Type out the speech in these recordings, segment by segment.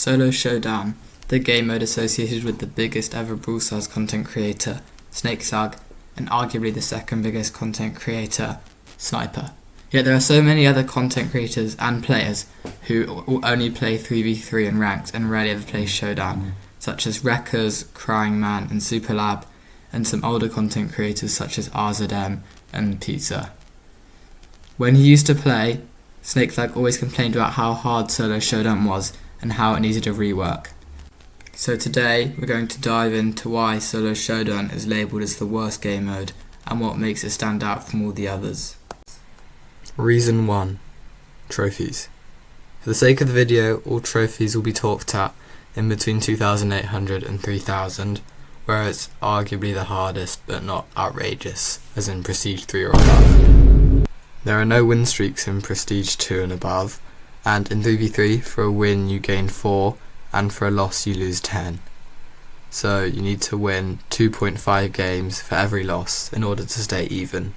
Solo Showdown, the game mode associated with the biggest ever Brawl Stars content creator, Snakethug, and arguably the second biggest content creator, Sniper. Yet there are so many other content creators and players who only play 3v3 and ranked and rarely ever play Showdown, such as Wreckers, Crying Man and Superlab, and some older content creators such as RZM and Pizza. When he used to play, Snakethug always complained about how hard Solo Showdown was and how it needed a rework. So today we're going to dive into why Solo Showdown is labelled as the worst game mode and what makes it stand out from all the others. Reason 1. Trophies. For the sake of the video, all trophies will be talked at in between 2,800 and 3,000, where it's arguably the hardest but not outrageous, as in Prestige 3 or above. There are no win streaks in Prestige 2 and above, and in 3v3 for a win you gain 4 and for a loss you lose 10. So you need to win 2.5 games for every loss in order to stay even.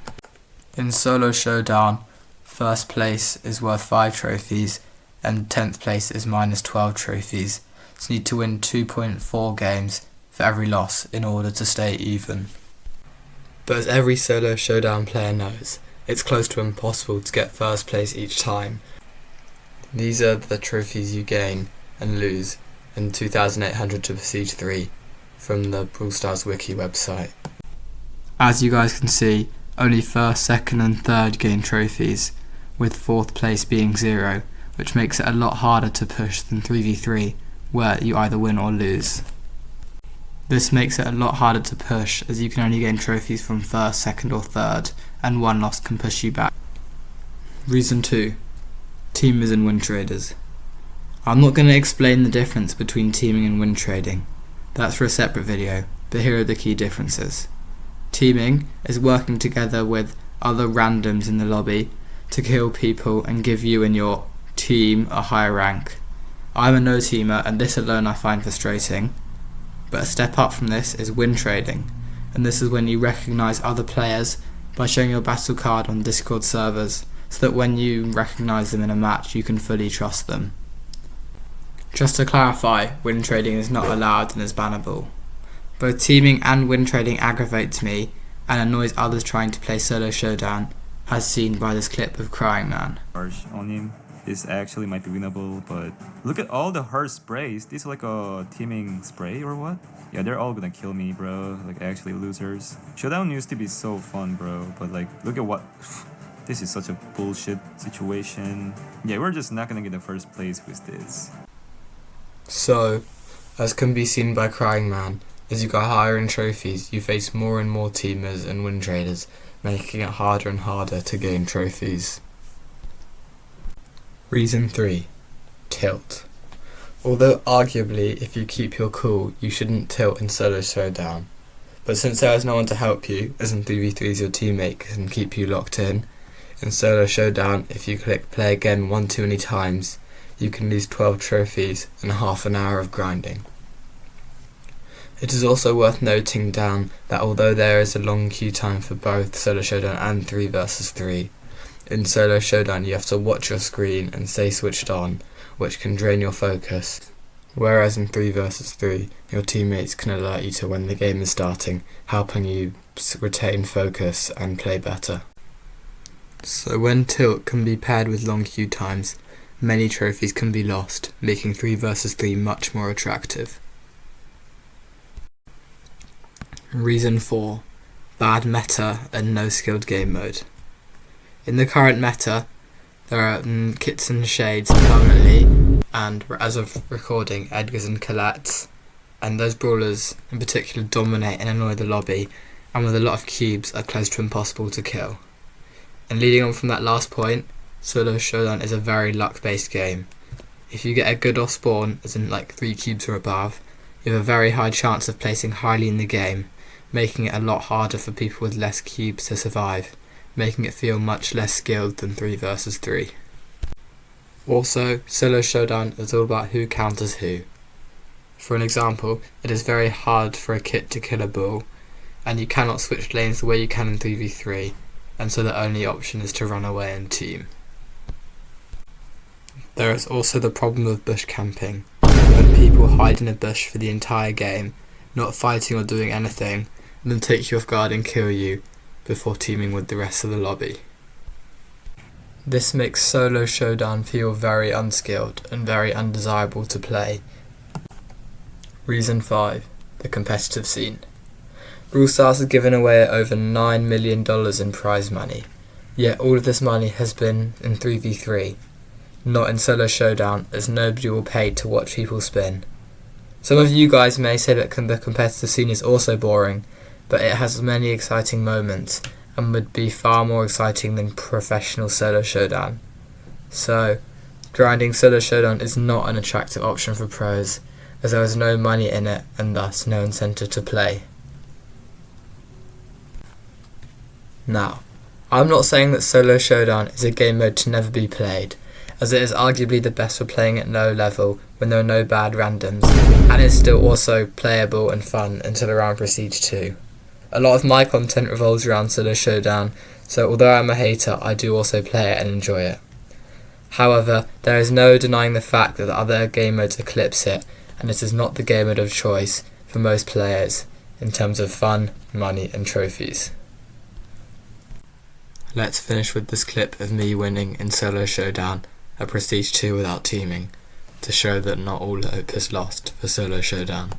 In Solo Showdown, first place is worth 5 trophies and 10th place is minus 12 trophies, so you need to win 2.4 games for every loss in order to stay even. But as every Solo Showdown player knows, it's close to impossible to get first place each time. These are the trophies you gain and lose in 2,800 to Prestige 3 from the Brawl Stars wiki website. As you guys can see, only first, second and third gain trophies, with fourth place being 0, which makes it a lot harder to push than 3v3, where you either win or lose. This makes it a lot harder to push as you can only gain trophies from first, second or third, and one loss can push you back. Reason 2. Teamers and Wintraders. I'm not going to explain the difference between teaming and win trading. That's for a separate video, but here are the key differences. Teaming is working together with other randoms in the lobby to kill people and give you and your team a higher rank. I'm a no-teamer and this alone I find frustrating, but a step up from this is win trading, and this is when you recognise other players by showing your battle card on Discord servers, so that when you recognise them in a match you can fully trust them. Just to clarify, win trading is not allowed and is bannable. Both teaming and win trading aggravates me and annoys others trying to play Solo Showdown, as seen by this clip of Crying Man. Harsh on him. This actually might be winnable, but look at all the harsh sprays. This is like a teaming spray or what? Yeah, they're all gonna kill me, bro. Like actually losers. Showdown used to be so fun, bro, but like look at what this is such a bullshit situation. Yeah, we're just not gonna get the first place with this. So, as can be seen by Crying Man, as you go higher in trophies, you face more and more teamers and win traders, making it harder and harder to gain trophies. Reason 3. Tilt. Although arguably, if you keep your cool, you shouldn't tilt in Solo Showdown. But since there is no one to help you, as in 3v3s your teammate can keep you locked in Solo Showdown, if you click play again one too many times, you can lose 12 trophies and half an hour of grinding. It is also worth noting down that although there is a long queue time for both Solo Showdown and 3 vs 3, in Solo Showdown you have to watch your screen and stay switched on, which can drain your focus, whereas in 3 vs 3 your teammates can alert you to when the game is starting, helping you retain focus and play better. So when tilt can be paired with long queue times, many trophies can be lost, making 3 vs 3 much more attractive. Reason 4. Bad meta and no skilled game mode. In the current meta, there are kits and shades permanently, and as of recording, Edgars and Colettes, and those brawlers in particular dominate and annoy the lobby, and with a lot of cubes are close to impossible to kill. And leading on from that last point, Solo Showdown is a very luck-based game. If you get a good off spawn, as in like 3 cubes or above, you have a very high chance of placing highly in the game, making it a lot harder for people with less cubes to survive, making it feel much less skilled than 3 vs 3. Also, Solo Showdown is all about who counters who. For an example, it is very hard for a kit to kill a bull, and you cannot switch lanes the way you can in 3v3, and so the only option is to run away and team. There is also the problem of bush camping. when people hide in a bush for the entire game, not fighting or doing anything, and then take you off guard and kill you before teaming with the rest of the lobby. This makes solo showdown feel very unskilled and very undesirable to play. Reason 5. The competitive scene. Brawl Stars has given away over $9 million in prize money, yet all of this money has been in 3v3, not in solo showdown, as nobody will pay to watch people spin. Some of you guys may say that the competitive scene is also boring, but it has many exciting moments and would be far more exciting than professional solo showdown. So, grinding solo showdown is not an attractive option for pros, as there is no money in it and thus no incentive to play. Now, I'm not saying that solo showdown is a game mode to never be played, as it is arguably the best for playing at low level when there are no bad randoms, and is still also playable and fun until around Prestige 2. A lot of my content revolves around solo showdown, so although I'm a hater, I do also play it and enjoy it. However, there is no denying the fact that the other game modes eclipse it, and it is not the game mode of choice for most players in terms of fun, money and trophies. Let's finish with this clip of me winning in solo showdown at Prestige 2 without teaming, to show that not all hope is lost for solo showdown.